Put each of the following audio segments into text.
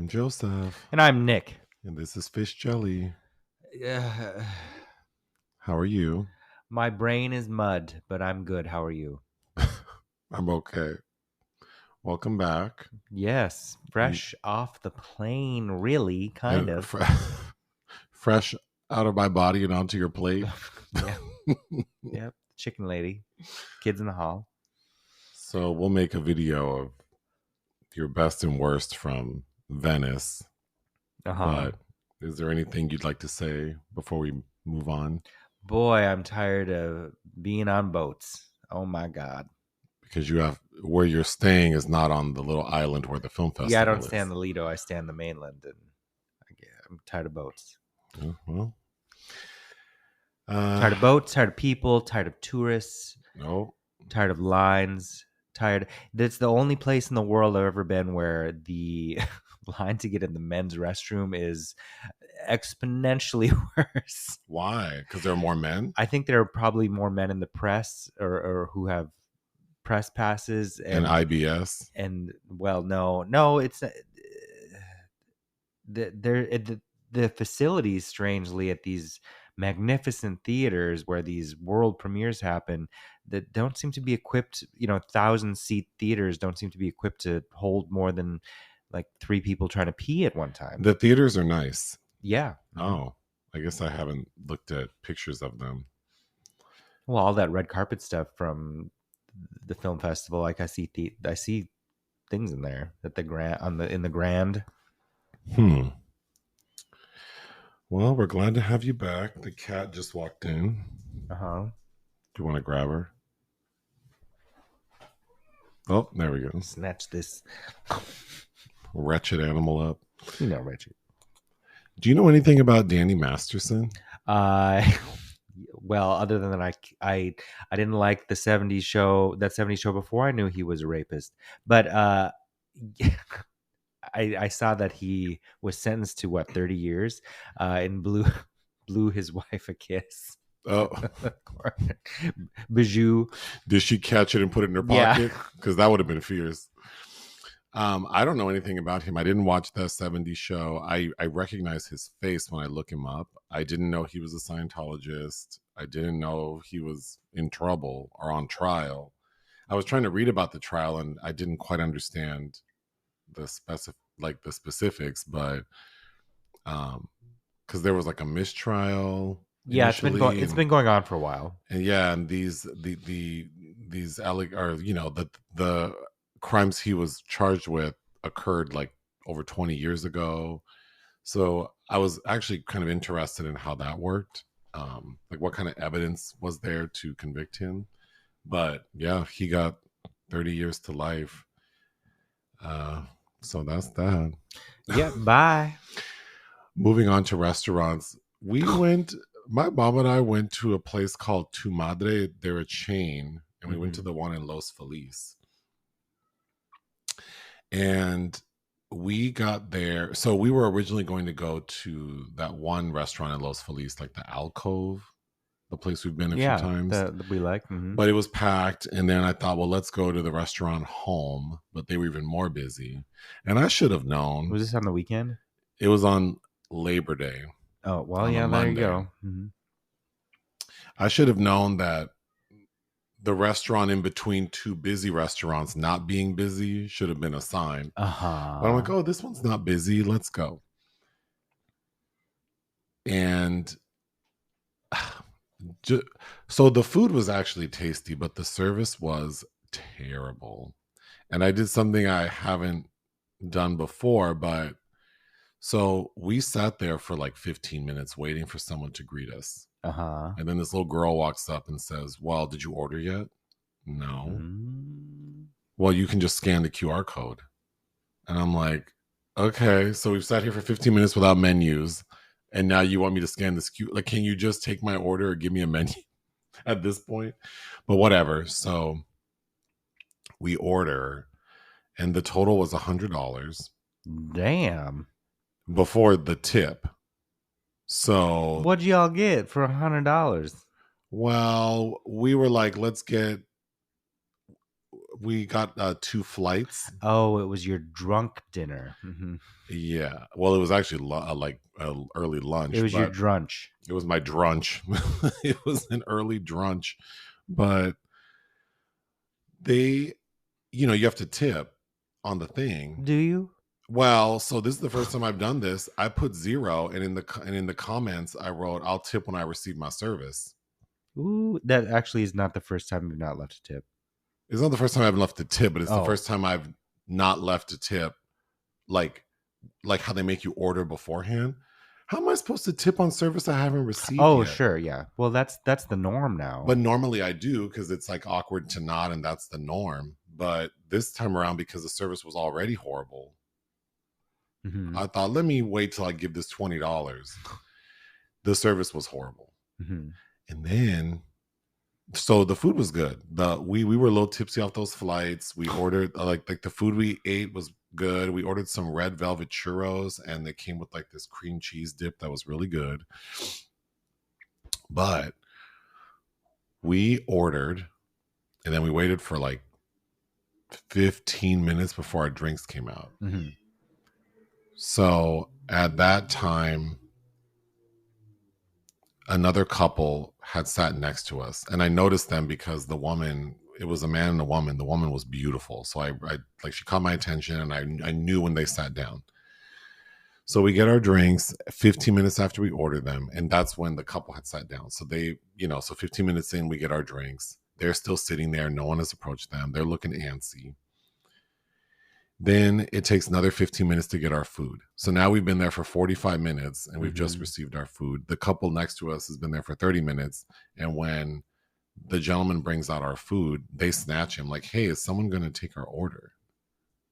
I'm Joseph. And I'm Nick. And this is Fish Jelly. Uh, How are you? my brain is mud, but I'm good. How are you? I'm okay. Welcome back. Yes, fresh off the plane, really, kind of. Fresh out of my body and onto your plate. Yeah. Yep. Chicken lady. Kids in the hall. So we'll make a video of your best and worst from Venice. But is there anything you'd like to say before we move on? Boy, I'm tired of being on boats. Oh my God. Because you have where you're staying is not on the little island where the film festival is. Yeah, I don't stay on the Lido. I stay on the mainland, and I'm tired of boats. Oh, well, tired of boats, tired of people, tired of tourists. No. Tired of lines. Tired. That's the only place in the world I've ever been where the line to get in the men's restroom is exponentially worse. Why? Because there are more men? I think there are probably more men in the press or who have press passes and IBS. And well, no, it's the facilities, strangely, at these magnificent theaters where these world premieres happen that don't seem to be equipped. 1,000-seat theaters don't seem to be equipped to hold more than like 3 people trying to pee at one time. The theaters are nice. Yeah. Oh, I guess I haven't looked at pictures of them. Well, all that red carpet stuff from the film festival, like I see things in there at the in the Grand. Well, we're glad to have you back. The cat just walked in. Do you want to grab her? Oh, there we go. Snatch this wretched animal up. Wretched. Do you know anything about Danny Masterson? Well, other than that, I didn't like the 70s show. That 70s show before I knew he was a rapist. But I saw that he was sentenced to 30 years and blew his wife a kiss. Oh. Bijou. Did she catch it and put it in her pocket? Because that would have been fierce. I don't know anything about him. I didn't watch that 70s show. I recognize his face when I look him up. I didn't know he was a Scientologist. I didn't know he was in trouble or on trial. I was trying to read about the trial and I didn't quite understand the specifics, but because there was like a mistrial. Yeah, it's been going on for a while. And yeah, and these the crimes he was charged with occurred like over 20 years ago. So I was actually kind of interested in how that worked. Like what kind of evidence was there to convict him? But yeah, he got 30 years to life. So that's that. Yeah, bye. Moving on to restaurants. My mom and I went to a place called Tu Madre. They're a chain. And we went to the one in Los Feliz. And we got there. So we were originally going to go to that one restaurant in Los Feliz, like the Alcove, the place we've been a few times. That we like. But it was packed. And then I thought, well, let's go to the restaurant home. But they were even more busy. And I should have known. Was this on the weekend? It was on Labor Day. Oh, well, yeah, there you go. Mm-hmm. I should have known that the restaurant in between 2 busy restaurants not being busy should have been a sign. But I'm like, oh, this one's not busy. Let's go. And so the food was actually tasty, but the service was terrible. And I did something I haven't done before, but so we sat there for like 15 minutes waiting for someone to greet us. And then this little girl walks up and says, well, did you order yet? No. Well, you can just scan the QR code. And I'm like, okay, so we've sat here for 15 minutes without menus. And now you want me to scan this QR? Like, can you just take my order or give me a menu at this point? But whatever. So we order and the total was $100. Damn. Before the tip. So what'd y'all get for $100? Well, we were like, we got 2 flights. Oh, it was your drunk dinner. Yeah. Well, it was actually like early It lunch, was your but drunch. it was my drunch. It was an early drunch, but they, you have to tip on the thing. Do you? Well, so this is the first time I've done this. I put 0, and in the comments I wrote, "I'll tip when I receive my service." Ooh, that actually is not the first time you've not left a tip. It's not the first time I've left a tip, but it's the Oh, first time I've not left a tip, like how they make you order beforehand. How am I supposed to tip on service I haven't received oh, yet? sure, yeah. Well, that's the norm now. But normally I do, because it's like awkward to not, and that's the norm. But this time around, because the service was already horrible, Mhm, I thought, let me wait till I give this $20. The service was horrible. mhm. And then, so the food was good. We were a little tipsy off those flights. We ordered like the food we ate was good. We ordered some red velvet churros, and they came with like this cream cheese dip that was really good. But we ordered, and then we waited for like 15 minutes before our drinks came out. Mhm. So at that time, another couple had sat next to us, and I noticed them because the woman, it was a man and a woman. The woman was beautiful, so I like, she caught my attention, and I knew when they sat down. So we get our drinks 15 minutes after we order them, and that's when the couple had sat down. So they, so 15 minutes in, we get our drinks. They're still sitting there. No one has approached them. They're looking antsy. Then it takes another 15 minutes to get our food. So now we've been there for 45 minutes, and we've just received our food. The couple next to us has been there for 30 minutes. And when the gentleman brings out our food, they snatch him like, "Hey, is someone going to take our order?"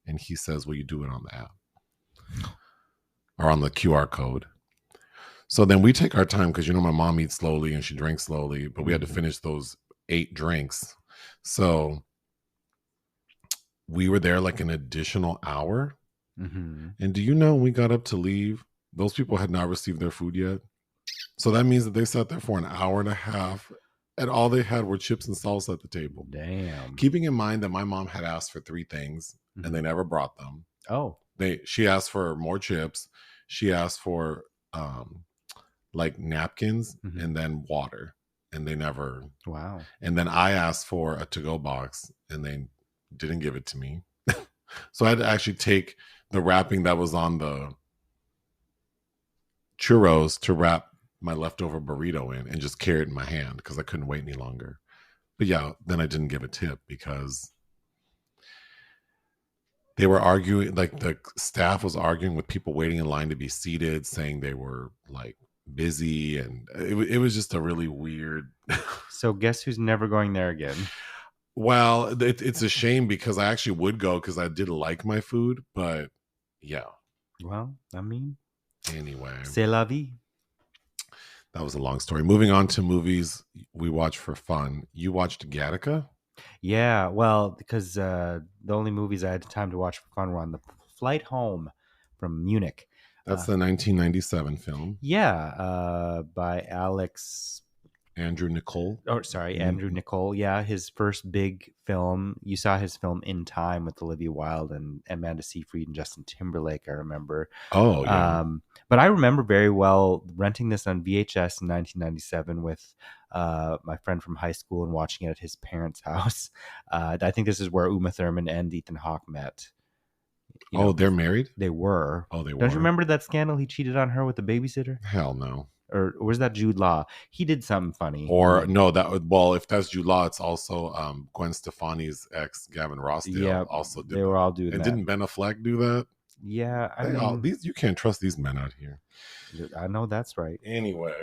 And he says, "Will you do it on the app or on the QR code?" So then we take our time, because my mom eats slowly and she drinks slowly, but we had to finish those 8 drinks. So we were there like an additional hour. And do you know, when we got up to leave, those people had not received their food yet. So that means that they sat there for an hour and a half, and all they had were chips and salsa at the table. Damn. Keeping in mind that my mom had asked for 3 things, and they never brought them. Oh, She asked for more chips. She asked for like napkins and then water, and they never. wow. And then I asked for a to-go box, and they didn't give it to me. So I had to actually take the wrapping that was on the churros to wrap my leftover burrito in, and just carry it in my hand because I couldn't wait any longer. But yeah, then I didn't give a tip because they were arguing, like the staff was arguing with people waiting in line to be seated, saying they were like busy, and it was just a really weird. So guess who's never going there again? Well, it's a shame, because I actually would go, because I did like my food, but yeah. Well, I mean, Anyway, c'est la vie. that was a long story. Moving on to movies we watch for fun. You watched Gattaca? Yeah, well, because the only movies I had time to watch for fun were on the flight home from Munich. That's the 1997 film. Yeah, by Alex. Andrew Nicole. Oh, sorry, Andrew Nicole. Yeah, his first big film. You saw his film In Time with Olivia Wilde and Amanda Seyfried and Justin Timberlake, I remember. Oh, yeah. But I remember very well renting this on VHS in 1997 with my friend from high school and watching it at his parents' house. I think this is where Uma Thurman and Ethan Hawke met. They're married? They were. Oh, they were. Don't you remember that scandal? He cheated on her with the babysitter? Hell no. Or was that Jude Law? He did something funny. Or no, if that's Jude Law, it's also Gwen Stefani's ex, Gavin Rossdale, also did. They were all doing and that. Didn't Ben Affleck do that? Yeah, I mean, you can't trust these men out here. I know that's right. Anyway,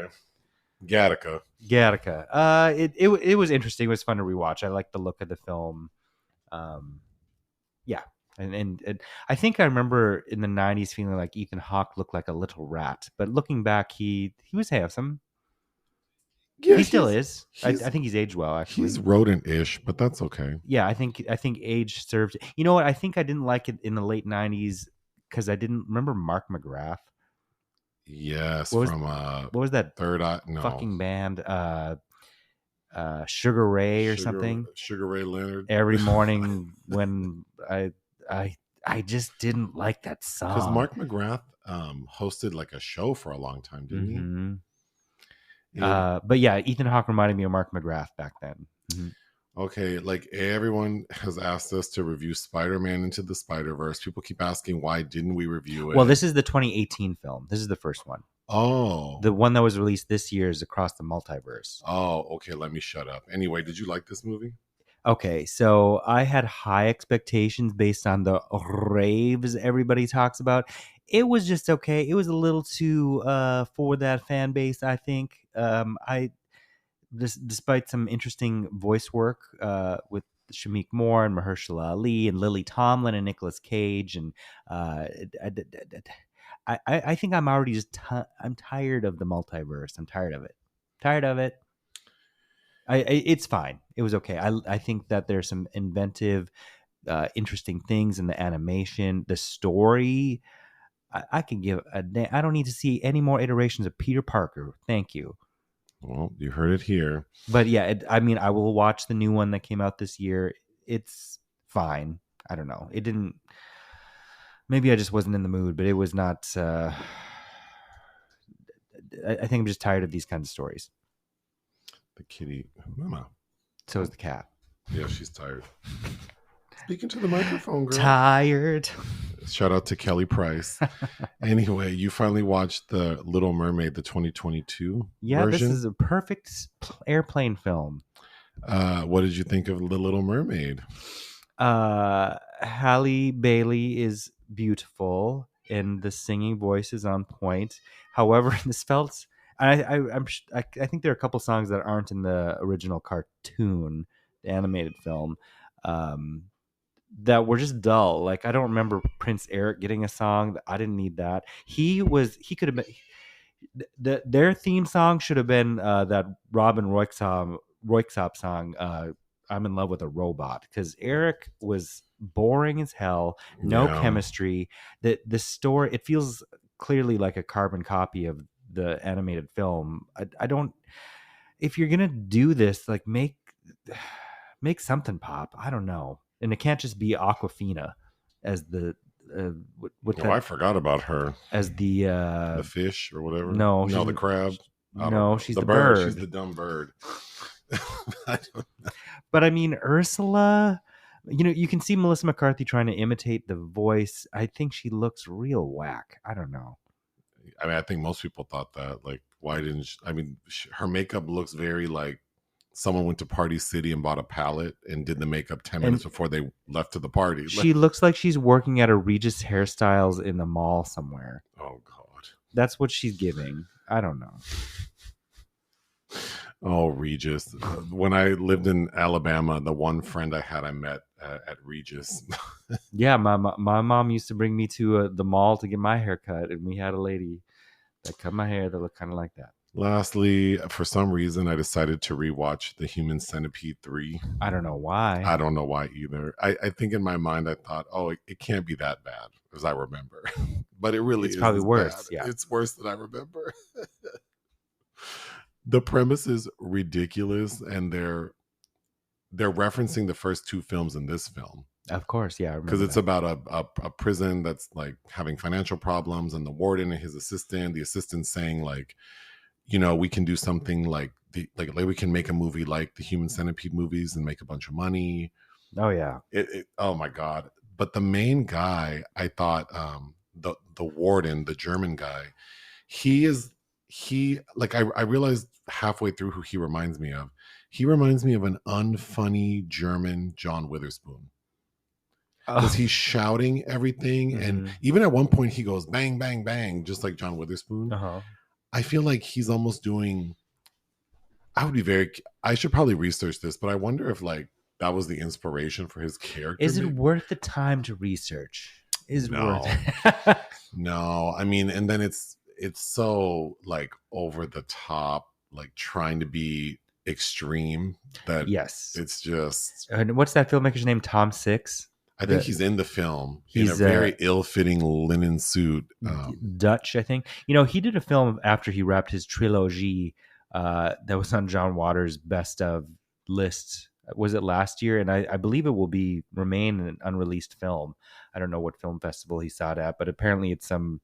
Gattaca. It was interesting. It was fun to rewatch. I liked the look of the film. Yeah. And I think I remember in the 90s feeling like Ethan Hawke looked like a little rat, but looking back, he was handsome. Yeah, he still is. I think he's aged well, actually. He's rodent-ish, but that's okay. Yeah, I think age served. You know what? I think I didn't like it in the late 90s because I didn't remember Mark McGrath. Yes, what from was that Third Eye? No. fucking band? Sugar Ray or Sugar something. Sugar Ray Leonard. Every morning when I I just didn't like that Because song. Mark McGrath hosted like a show for a long time, didn't he? Hmm. It But yeah, Ethan Hawke reminded me of Mark McGrath back then. Mhm. Okay, like everyone has asked us to review Spider-Man Into the Spider-Verse. People keep asking why didn't we review Well, it? this is the 2018 film. This is the first one. Oh. The one that was released this year is Across the Multiverse. Oh, okay, let me shut up. Anyway, did you like this movie? Okay, so I had high expectations based on the raves everybody talks about. It was just okay. It was a little too for that fan base, I think. Despite some interesting voice work with Shamik Moore and Mahershala Ali and Lily Tomlin and Nicolas Cage, and uh, I think I'm already I'm tired of the multiverse. I'm tired of it. Tired of it. It's fine. It was okay. I think that there's some inventive, interesting things in the animation, the story. I can give a damn. I don't need to see any more iterations of Peter Parker. Thank you. Well, you heard it here. But yeah, I mean, I will watch the new one that came out this year. It's fine. I don't know. It didn't. Maybe I just wasn't in the mood, but it was not. I think I'm just tired of these kinds of stories. The kitty, Mama. So is the cat. Yeah, she's tired. Speaking to the microphone, girl. Tired. Shout out to Kelly Price. Anyway, you finally watched the Little Mermaid, the 2022 Yeah, version. this is a perfect airplane film. What did you think of the Little Mermaid? Halle Bailey is beautiful, and the singing voice is on point. However, this felt. I think there are a couple songs that aren't in the original cartoon, the animated film, um, that were just dull. Like I don't remember Prince Eric getting a song. I didn't need that. He could have been. Their theme song should have been that Robin Roykop song, I'm in love with a robot, because Eric was boring as hell, no chemistry. The story, it feels clearly like a carbon copy of the animated film. I don't, if you're gonna do this, like make something pop. I don't know, and it can't just be Aquafina as the I forgot about her as the fish or whatever. No, the crab. No, she's the bird. bird. She's the dumb bird. I don't know. But I mean, Ursula, you can see Melissa McCarthy trying to imitate the voice. I think she looks real whack. I don't know. I mean, I think most people thought that. Like, why didn't her makeup looks very like someone went to Party City and bought a palette and did the makeup 10 minutes before they left to the party. She looks like she's working at a Regis Hairstyles in the mall somewhere. Oh, God. That's what she's giving. I don't know. Oh, Regis. When I lived in Alabama, the one friend I had I met at Regis. Yeah, my mom used to bring me to the mall to get my hair cut, and we had a lady that cut my hair that looked kind of like that. Lastly, for some reason, I decided to rewatch The Human Centipede 3. I don't know why. I don't know why either. I think in my mind, I thought, oh, it can't be that bad, as I remember. But it really is. It's probably worse. Bad. Yeah. It's worse than I remember. The premise is ridiculous, and they're referencing the first two films in this film. Of course, yeah. Because it's about a prison that's like having financial problems, and the warden and his assistant, the assistant saying like, we can do something like we can make a movie like the Human Centipede movies and make a bunch of money. Oh yeah. Oh my God. But the main guy, I thought, the warden, the German guy, I realized halfway through who he reminds me of. He reminds me of an unfunny German John Witherspoon. Because he's shouting everything. Mm-hmm. And even at one point he goes bang, bang, bang, just like John Witherspoon. Uh-huh. I feel like he's almost doing, I should probably research this, but I wonder if like that was the inspiration for his character. Is it worth the time to research? No. No, I mean, and then it's so like over the top, like trying to be extreme that yes, it's just. And what's that filmmaker's name? Tom Six. I think he's in the film. He's in a very ill-fitting linen suit. Dutch, I think. He did a film after he wrapped his trilogy that was on John Waters' best of list. Was it last year? And I believe it will remain an unreleased film. I don't know what film festival he saw it at, but apparently it's some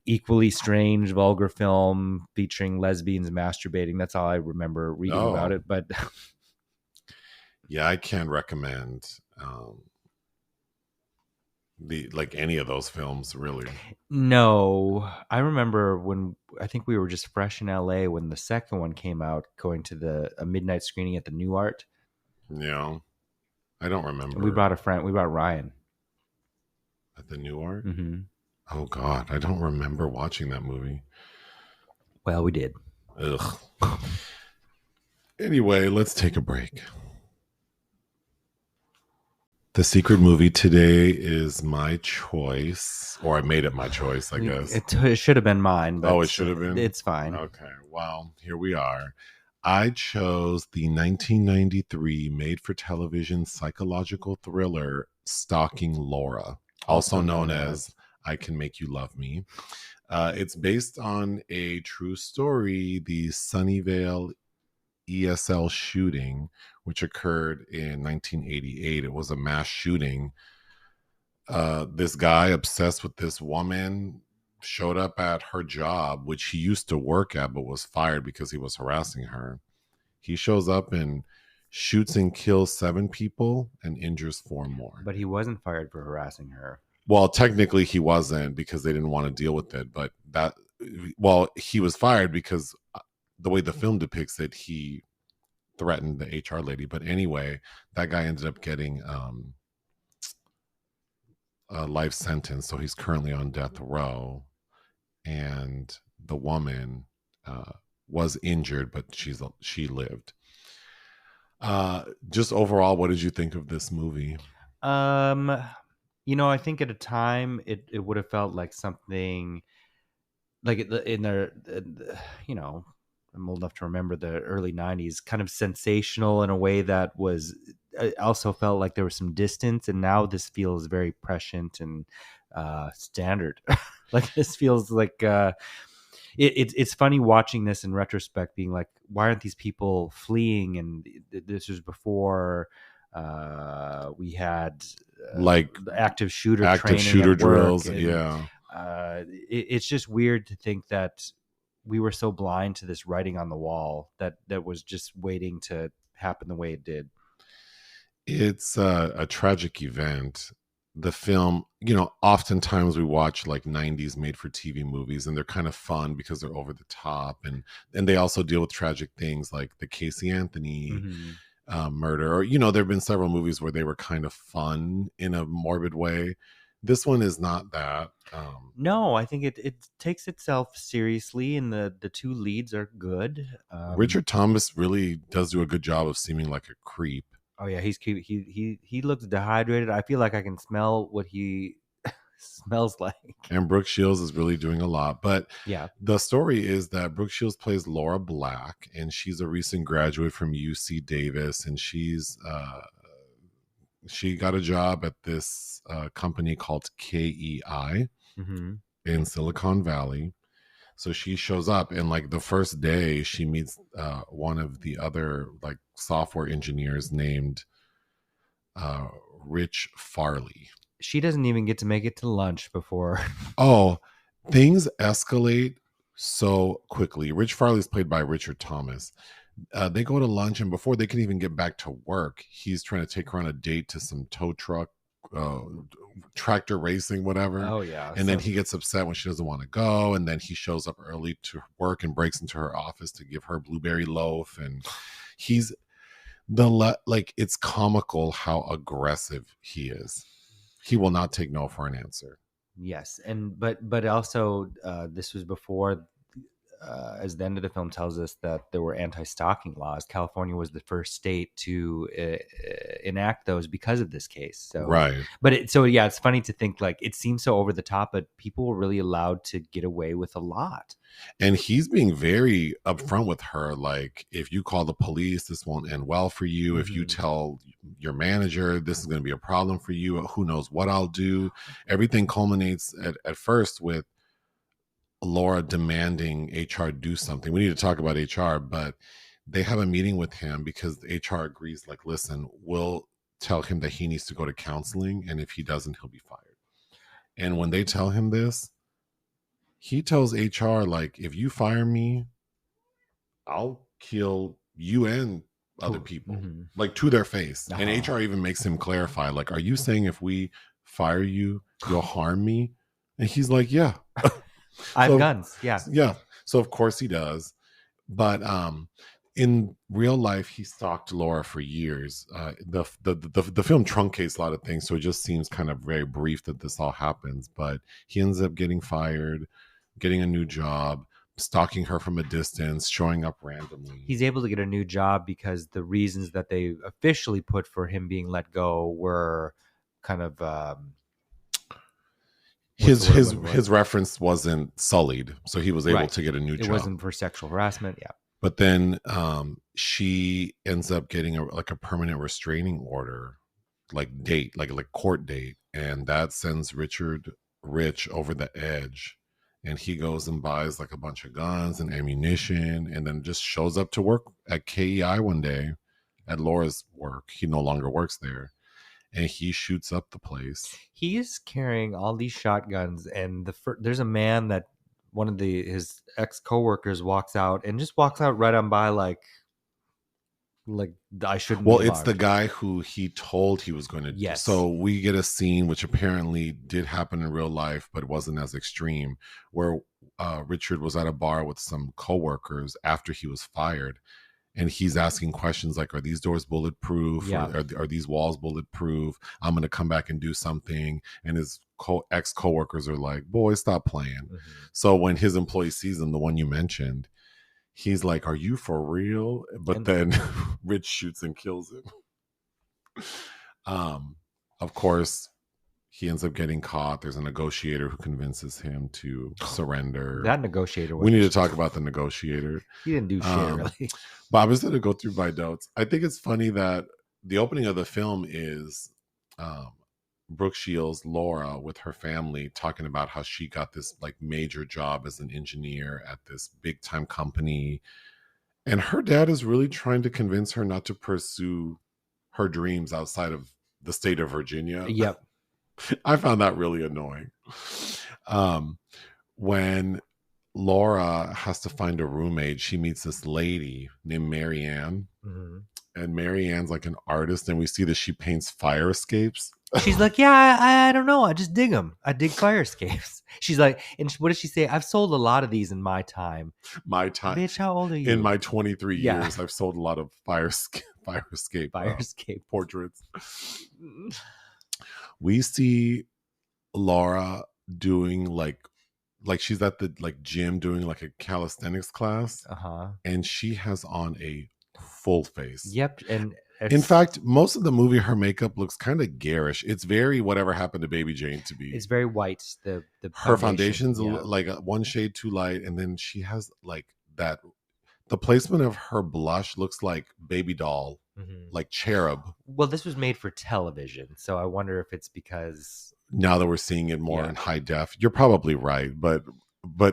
equally strange, vulgar film featuring lesbians masturbating. That's all I remember reading about Oh, it. But yeah, I can't recommend the like any of those films really. no, I remember when I think we were just fresh in LA when the second one came out, going to a midnight screening at the New Art. You know, I don't And we remember brought a friend. We brought Ryan. at the New Art. Mm-hmm. Oh God, I don't remember watching that movie. Well, we did. Ugh. Anyway, let's take a break. The secret movie today is my choice, or I made it my choice, I guess. It should have been mine, but Oh, it should have been? it's fine. Okay, well, here we are. I chose the 1993 made for television psychological thriller Stalking Laura, also known as I Can Make You Love Me. It's based on a true story, the Sunnyvale ESL shooting, which occurred in 1988. It was a mass shooting. This guy obsessed with this woman showed up at her job, which he used to work at, but was fired because he was harassing her. He shows up and shoots and kills 7 people and injures 4 more. But he wasn't fired for harassing her. Well, technically he wasn't because they didn't want to deal with it. But he was fired because the way the film depicts it, he threatened the HR lady. But anyway, that guy ended up getting a life sentence, so he's currently on death row. And the woman was injured, but she lived. Just overall, what did you think of this movie? I think at a time it would have felt like something like in the I'm old enough to remember the early 90s, kind of sensational in a way that was, I also felt like there was some distance, and now this feels very prescient and standard. Like this feels like it's funny watching this in retrospect, being like, why aren't these people fleeing? And this was before we had Like active shooter active training shooter at work, drills, and yeah. it's just weird to think that we were so blind to this writing on the wall that was just waiting to happen the way it did. It's a tragic event. The film, oftentimes we watch like 90s made for TV movies, and they're kind of fun because they're over the top, and they also deal with tragic things like the Casey Anthony murder, or there have been several movies where they were kind of fun in a morbid way. This one is not that. No, I think it takes itself seriously, and the two leads are good. Richard Thomas really does do a good job of seeming like a creep. Oh yeah, he's cute. He looks dehydrated. I feel like I can smell what he smells like. And Brooke Shields is really doing a lot. But Yeah, the story is that Brooke Shields plays Laura Black, and she's a recent graduate from UC Davis, and she got a job at this company called KEI in Silicon Valley. So she shows up, and like the first day she meets one of the other like software engineers named Rich Farley. she doesn't even get to make it to lunch before. Oh, things escalate so quickly. Rich Farley is played by Richard Thomas. They go to lunch, and before they can even get back to work, he's trying to take her on a date to some tow truck, tractor racing, whatever. Oh yeah, and then he gets upset when she doesn't want to go, and then he shows up early to work and breaks into her office to give her a blueberry loaf, and he's like, it's comical how aggressive he is. He will not take no for an answer. Yes, and but also this was before, as the end of the film tells us, that there were anti-stalking laws. California was the first state to enact those because of this case. So Right. But it's funny to think like it seems so over the top, but people were really allowed to get away with a lot. And he's being very upfront with her. Like, if you call the police, this won't end well for you. If you tell your manager, this is going to be a problem for you. Who knows what I'll do? Everything culminates at first with Laura demanding HR do something. We need to talk about HR, but they have a meeting with him because HR agrees, like, listen, we'll tell him that he needs to go to counseling, and if he doesn't, he'll be fired. And when they tell him this, he tells HR, like, if you fire me, I'll kill you and other people, Mm-hmm. like, to their face. And Uh-huh. HR even makes him clarify, like, are you saying if we fire you, you'll harm me? And he's like, yeah. I have So, guns. Yeah. yeah. So, of course he does. But in real life, he stalked Laura for years. The film truncates a lot of things, so it just seems kind of very brief that this all happens. But he ends up getting fired, getting a new job, stalking her from a distance, showing up randomly. He's able to get a new job because the reasons that they officially put for him being let go were kind of His reference wasn't sullied, so he was able right. to get a new It job. wasn't for sexual harassment. Yeah. But then she ends up getting a permanent restraining order, like date, like court date, and that sends Rich over the edge, and he goes and buys like a bunch of guns and ammunition, and then just shows up to work at KEI one day, at Laura's work. He no longer works there, and he shoots up the place. He's carrying all these shotguns, and there's a man that one of his ex coworkers walks out right on by, like I shouldn't Well, be it's the alarmed. guy who he told he was going to. Yes. So we get a scene which apparently did happen in real life, but wasn't as extreme, where Richard was at a bar with some coworkers after he was fired, and he's asking questions like, "Are these doors bulletproof? Yeah. Or are these walls bulletproof? I'm going to come back and do something." And his ex coworkers are like, "Boy, stop playing." Mhm. So when his employee sees him, the one you mentioned, he's like, "Are you for real?" But then Rich shoots and kills him. Of course, he ends up getting caught. There's a negotiator who convinces him to surrender. That negotiator. We need to talk about the negotiator. He didn't do shit, really. But I was going to go through my notes. I think it's funny that the opening of the film is Brooke Shields, Laura, with her family, talking about how she got this like major job as an engineer at this big time company. And her dad is really trying to convince her not to pursue her dreams outside of the state of Virginia. Yep. I found that really annoying. When Laura has to find a roommate, she meets this lady named Mary Ann. Mm-hmm. And Mary Ann's like an artist, and we see that she paints fire escapes. She's like, yeah, I don't know. I just dig them. I dig fire escapes. She's like, and what does she say? I've sold a lot of these in my time. My time. Bitch, how old are you? In my 23 years, I've sold a lot of fire escape portraits. We see Laura doing like she's at the like gym doing like a calisthenics class. And she has on a full face. Yep. And in fact, most of the movie, her makeup looks kind of garish. It's very Whatever Happened to Baby Jane to be. It's very white. Her foundation's like one shade too light, and then she has like that. The placement of her blush looks like baby doll, like cherub. Well, this was made for television, so I wonder if it's because now that we're seeing it more in high def. You're probably right, but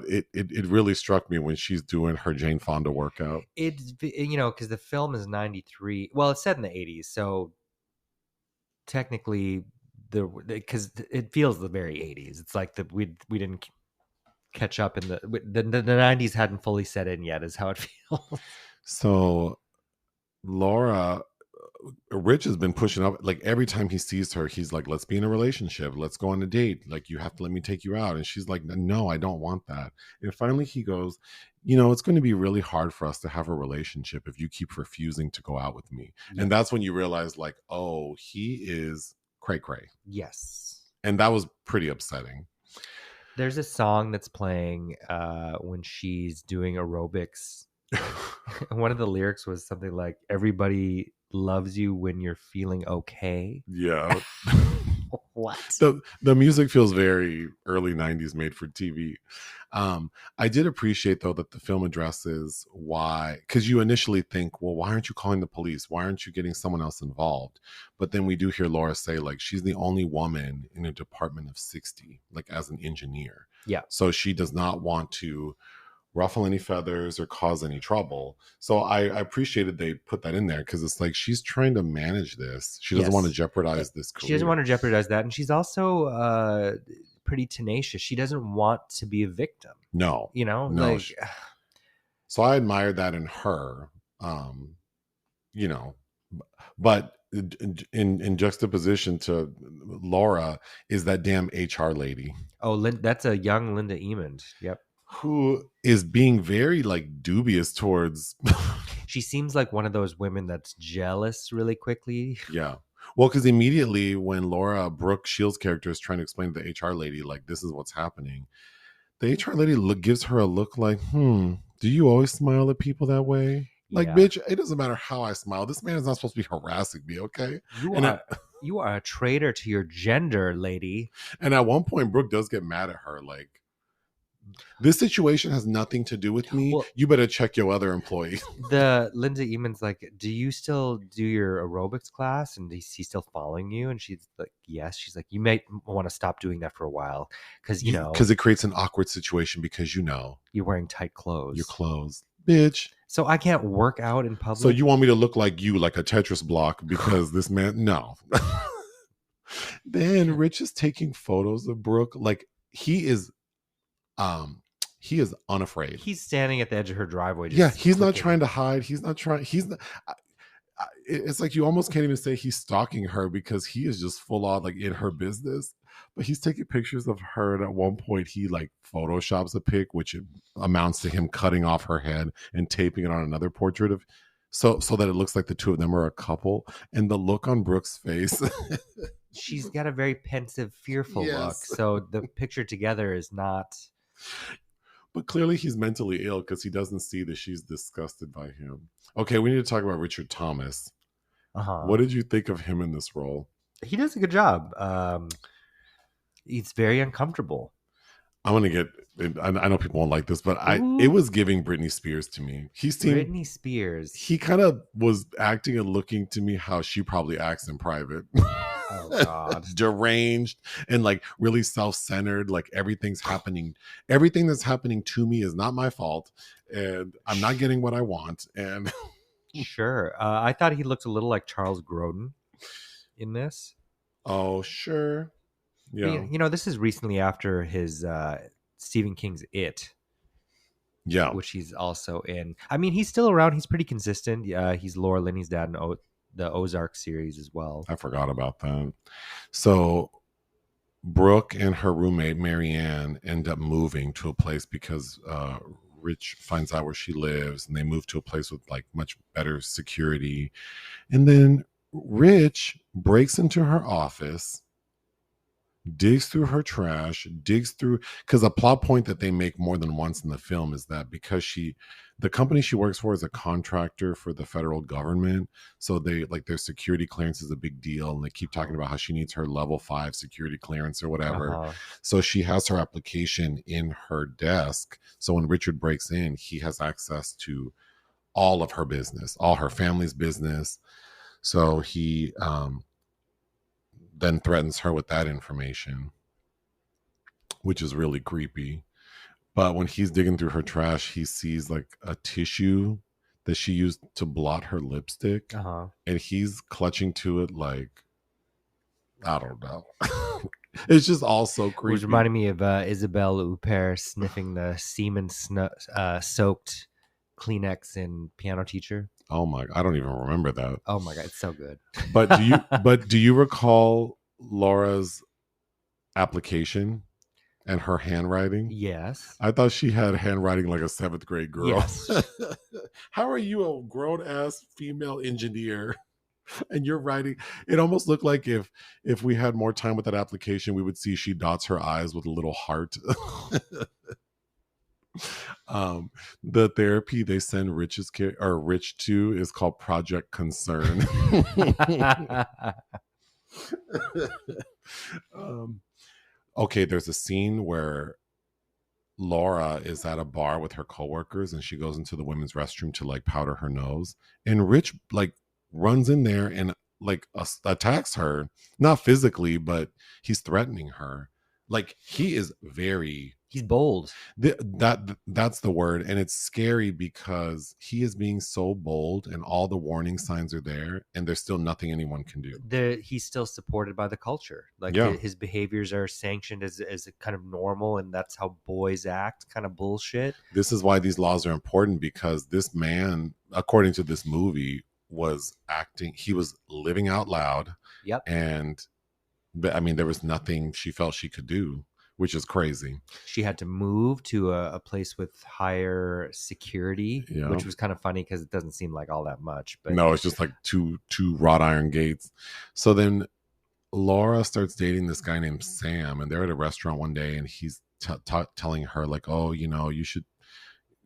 it really struck me when she's doing her Jane Fonda workout. It's, because the film is 93. Well, it's set in the 80s, so technically because it feels the very 80s. It's like we didn't catch up in the 90s hadn't fully set in yet, is how it feels. So Rich has been pushing up, like every time he sees her, he's like, let's be in a relationship, let's go on a date, like you have to let me take you out. And she's like, no, I don't want that. And finally he goes, it's going to be really hard for us to have a relationship if you keep refusing to go out with me. And that's when you realize, like, oh, he is cray. Yes. And that was pretty upsetting. There's a song that's playing when she's doing aerobics. One of the lyrics was something like, everybody loves you when you're feeling okay. Yeah. What? The music feels very early 90s made for TV. I did appreciate though that the film addresses why, because you initially think, well, why aren't you calling the police? Why aren't you getting someone else involved? But then we do hear Laura say, like, she's the only woman in a department of 60, like as an engineer. Yeah. So she does not want to ruffle any feathers or cause any trouble. So I appreciated they put that in there because it's like she's trying to manage this. She doesn't want to Yes. jeopardize this She doesn't career. want to jeopardize that, and she's also pretty tenacious. She doesn't want to be a victim. No, You know, no. like So I admired that in her. You know, but in juxtaposition to Laura is that damn HR lady that's a young Linda Emond. Yep. who is being very like dubious towards. She seems like one of those women that's jealous really quickly. Yeah. Well, because immediately when Laura Brooke Shields' character is trying to explain to the HR lady, like, this is what's happening, the HR lady gives her a look like, do you always smile at people that way? Like, Yeah. bitch, it doesn't matter how I smile. This man is not supposed to be harassing me, okay? You are a traitor to your gender, lady. And at one point, Brooke does get mad at her, like, this situation has nothing to do with me. Well, you better check your other employee. The Linda Emond's like, do you still do your aerobics class? And is he still following you? And she's like, yes. She's like, you may want to stop doing that for a while because because it creates an awkward situation because you're wearing tight clothes. Your clothes, bitch. So I can't work out in public. So you want me to look like you, like a Tetris block, because this man? No. Then Rich is taking photos of Brooke. Like he is unafraid. He's standing at the edge of her driveway. He's not trying to hide. He's not. It's like you almost can't even say he's stalking her because he is just full on like in her business. But he's taking pictures of her, and at one point he like photoshops a pic, which amounts to him cutting off her head and taping it on another portrait of, so that it looks like the two of them are a couple. And the look on Brooke's face. She's got a very pensive, fearful look. So the picture together is not. But clearly he's mentally ill because he doesn't see that she's disgusted by him. Okay, we need to talk about Richard Thomas. What did you think of him in this role? He does a good job. He's very uncomfortable. I'm gonna get. I know people won't like this, but it was giving Britney Spears to me. He seemed Britney Spears. He kind of was acting and looking to me how she probably acts in private. Oh God, deranged and like really self-centered. Like everything that's happening to me is not my fault, and I'm not getting what I want. And sure, I thought he looked a little like Charles Grodin in this. Oh sure. Yeah. But, this is recently after his Stephen King's It. Yeah. Which he's also in. I mean, he's still around. He's pretty consistent. He's Laura Linney's dad in the Ozark series as well. I forgot about that. So Brooke and her roommate, Marianne, end up moving to a place because Rich finds out where she lives, and they move to a place with like much better security. And then Rich breaks into her office, digs through her trash, because a plot point that they make more than once in the film is that because the company she works for is a contractor for the federal government, so they like their security clearance is a big deal, and they keep talking about how she needs her level 5 security clearance or whatever. So she has her application in her desk, so when Richard breaks in, he has access to all of her business, all her family's business. So he then threatens her with that information, which is really creepy. But when he's digging through her trash, he sees like a tissue that she used to blot her lipstick, and he's clutching to it like, I don't know. It's just all so creepy. Which reminded me of Isabelle Huppert sniffing the semen soaked Kleenex in Piano Teacher. Oh my! I don't even remember that. Oh my God, it's so good. But do you recall Laura's application and her handwriting? Yes. I thought she had handwriting like a 7th grade girl. Yes. How are you a grown ass female engineer and you're writing? It almost looked like if we had more time with that application, we would see she dots her I's with a little heart. The therapy they send Rich to is called Project Concern. um, okay, there's a scene where Laura is at a bar with her coworkers and she goes into the women's restroom to like powder her nose. And Rich like runs in there and like attacks her, not physically, but he's threatening her. Like he is very He's bold. that's the word, and it's scary because he is being so bold and all the warning signs are there and there's still nothing anyone can do. He's still supported by the culture. Like Yeah. his behaviors are sanctioned as kind of normal, and that's how boys act. Kind of bullshit. This is why these laws are important, because this man, according to this movie, was acting, he was living out loud. Yep. And I mean, there was nothing she felt she could do, which is crazy. She had to move to a place with higher security, Yeah. which was kind of funny because it doesn't seem like all that much. But no, it's just like two wrought iron gates. So then Laura starts dating this guy named Sam, and they're at a restaurant one day, and he's telling her like, oh, you know, you should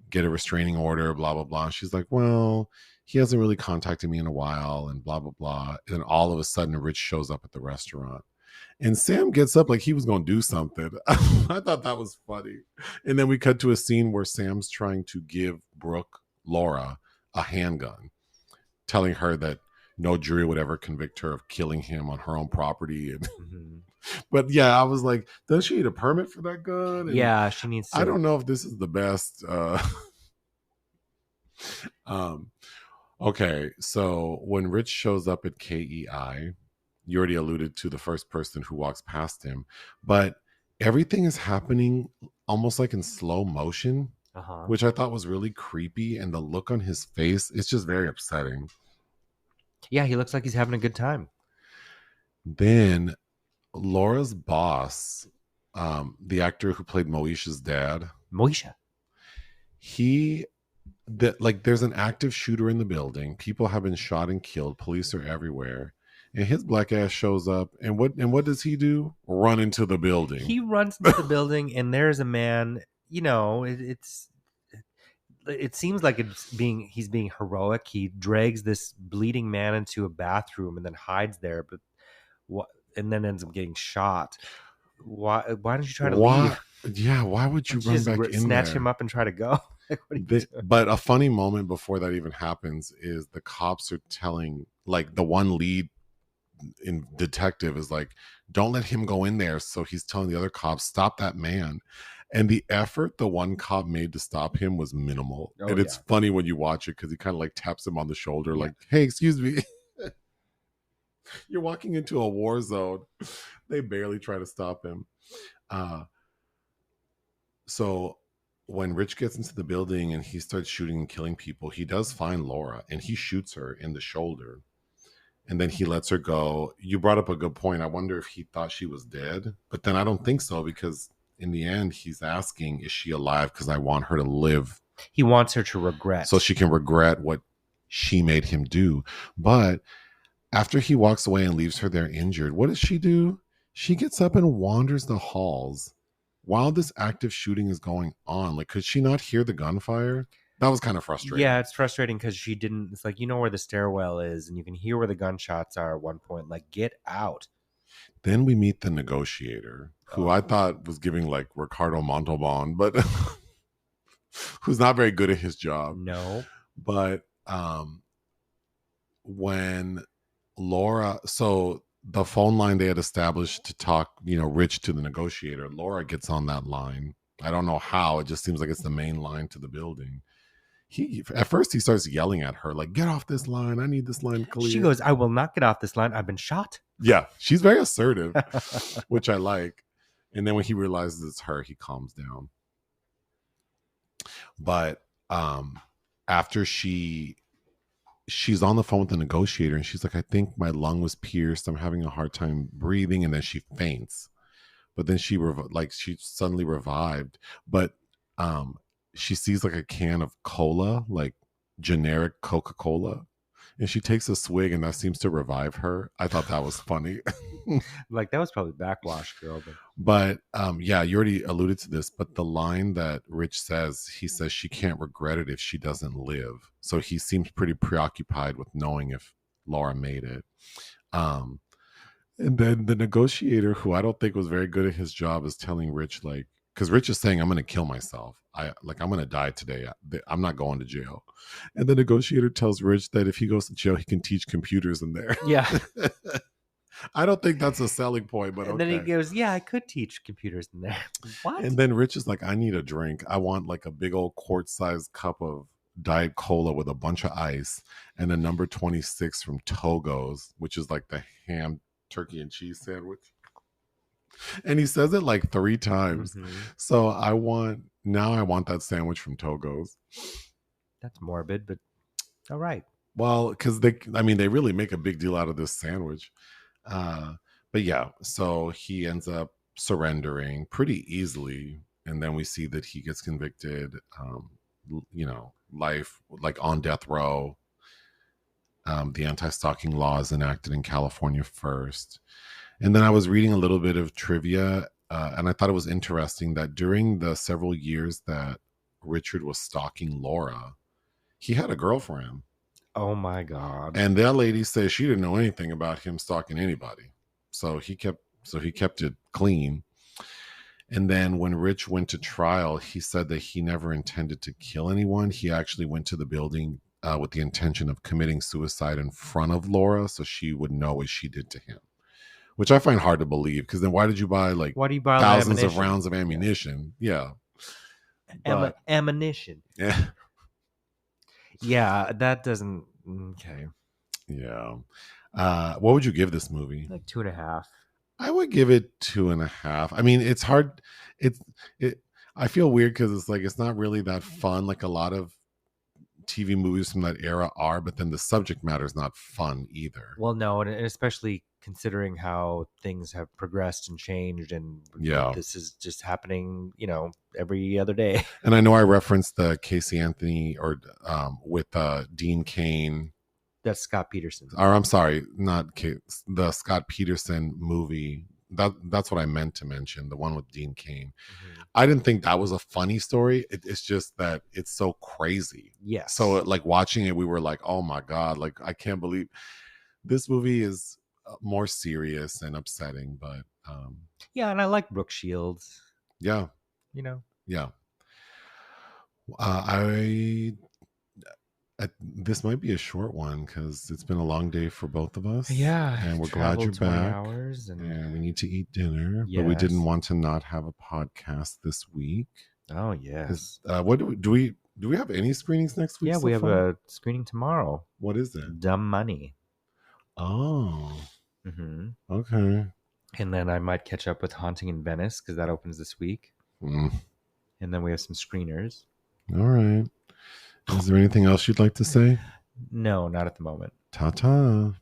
get a restraining order, blah blah blah. And she's like, well, he hasn't really contacted me in a while, and blah blah blah. And then all of a sudden Rich shows up at the restaurant, and Sam gets up like he was going to do something. I thought that was funny. And then we cut to a scene where Sam's trying to give Laura a handgun, telling her that no jury would ever convict her of killing him on her own property. And but yeah, I was like, does she need a permit for that gun? And yeah, she needs to. I don't know if this is the best. Okay, so when Rich shows up at KEI, you already alluded to the first person who walks past him, but everything is happening almost like in slow motion, which I thought was really creepy. And the look on his face is just very upsetting. Yeah, he looks like he's having a good time. Then Laura's boss, the actor who played Moesha's dad, there's an active shooter in the building. People have been shot and killed. Police are everywhere. And his black ass shows up, and what does he do? Run into the building. He runs into the building, and there's a man. You know, it seems like he's being heroic. He drags this bleeding man into a bathroom and then hides there, and then ends up getting shot. Why don't you try to leave? Yeah, why would you run back in snatch there? him up and try to go? But a funny moment before that even happens is the cops are telling, like, the one lead in detective is like, don't let him go in there. So he's telling the other cops, stop that man. And the effort the one cop made to stop him was minimal. And it's funny when you watch it because he kind of like taps him on the shoulder, like, hey, excuse me. You're walking into a war zone. They barely try to stop him. So when Rich gets into the building and he starts shooting and killing people, he does find Laura and he shoots her in the shoulder. And then he lets her go. You brought up a good point. I wonder if he thought she was dead. But then I don't think so, because in the end, he's asking, is she alive? Because I want her to live. He wants her to regret. So she can regret what she made him do. But after he walks away and leaves her there injured, what does she do? She gets up and wanders the halls while this active shooting is going on. Like, could she not hear the gunfire? That was kind of frustrating. Yeah, it's frustrating because she didn't. It's like, you know where the stairwell is and you can hear where the gunshots are at one point. Like, get out. Then we meet the negotiator, who I thought was giving like Ricardo Montalban, but who's not very good at his job. No. But when Laura, so the phone line they had established to talk, Rich to the negotiator, Laura gets on that line. I don't know how. It just seems like it's the main line to the building. At first he starts yelling at her, like, get off this line. I need this line clear. She goes, I will not get off this line. I've been shot. Yeah, she's very assertive, which I like. And then when he realizes it's her, he calms down. But after she's on the phone with the negotiator and she's like, I think my lung was pierced. I'm having a hard time breathing. And then she faints. But then she suddenly revived. But she sees like a can of cola, like generic Coca-Cola, and she takes a swig and that seems to revive her. I thought that was funny. Like, that was probably backwash, girl. But yeah, you already alluded to this, but the line that Rich says, he says she can't regret it if she doesn't live. So he seems pretty preoccupied with knowing if Laura made it. And then the negotiator, who I don't think was very good at his job, is telling Rich, like, because Rich is saying, "I'm going to kill myself. I'm going to die today. I'm not going to jail." And the negotiator tells Rich that if he goes to jail, he can teach computers in there. Yeah. I don't think that's a selling point, but And then he okay. goes, "Yeah, I could teach computers in there." What? And then Rich is like, "I need a drink. I want like a big old quart-sized cup of Diet Cola with a bunch of ice and a number 26 from Togo's, which is like the ham, turkey, and cheese sandwich." And he says it like 3 times. So I want that sandwich from Togo's. That's morbid, but all right. Well, because they really make a big deal out of this sandwich. Uh, but yeah, so he ends up surrendering pretty easily. And then we see that he gets convicted, life, like on death row. The anti-stalking law is enacted in California first. And then I was reading a little bit of trivia, and I thought it was interesting that during the several years that Richard was stalking Laura, he had a girlfriend. Oh my God. And that lady says she didn't know anything about him stalking anybody. So he kept it clean. And then when Rich went to trial, he said that he never intended to kill anyone. He actually went to the building with the intention of committing suicide in front of Laura so she would know what she did to him, which I find hard to believe, because then why did you buy like Why do you buy thousands of ammunition? rounds of ammunition? Yeah. But Ammunition. yeah. Yeah, that doesn't. Okay. Yeah. What would you give this movie? Like 2.5. I would give it 2.5. I mean, it's hard. It's it. I feel weird because it's like it's not really that fun. Like a lot of TV movies from that era are, but then the subject matter is not fun either. Well, no, and especially considering how things have progressed and changed, and Yeah. this is just happening, every other day. And I know I referenced the Casey Anthony or with Dean Cain. That's Scott Peterson. Or I'm sorry, not the Scott Peterson movie. That's what I meant to mention. The one with Dean Cain. I didn't think that was a funny story. It's just that it's so crazy. Yes. So like watching it, we were like, oh my God, like I can't believe this movie is more serious and upsetting. But yeah, and I like Brooke Shields. Yeah. Yeah. This might be a short one because it's been a long day for both of us. Yeah, and we're glad you're 20 back. hours and we need to eat dinner, Yes. but we didn't want to not have a podcast this week. Oh yes. What do we have any screenings next week? Yeah, so we have far? a screening tomorrow. What is it? Dumb Money. Oh. Okay. And then I might catch up with Haunting in Venice because that opens this week. And then we have some screeners. All right. Is there anything else you'd like to say? No, not at the moment. Ta-ta.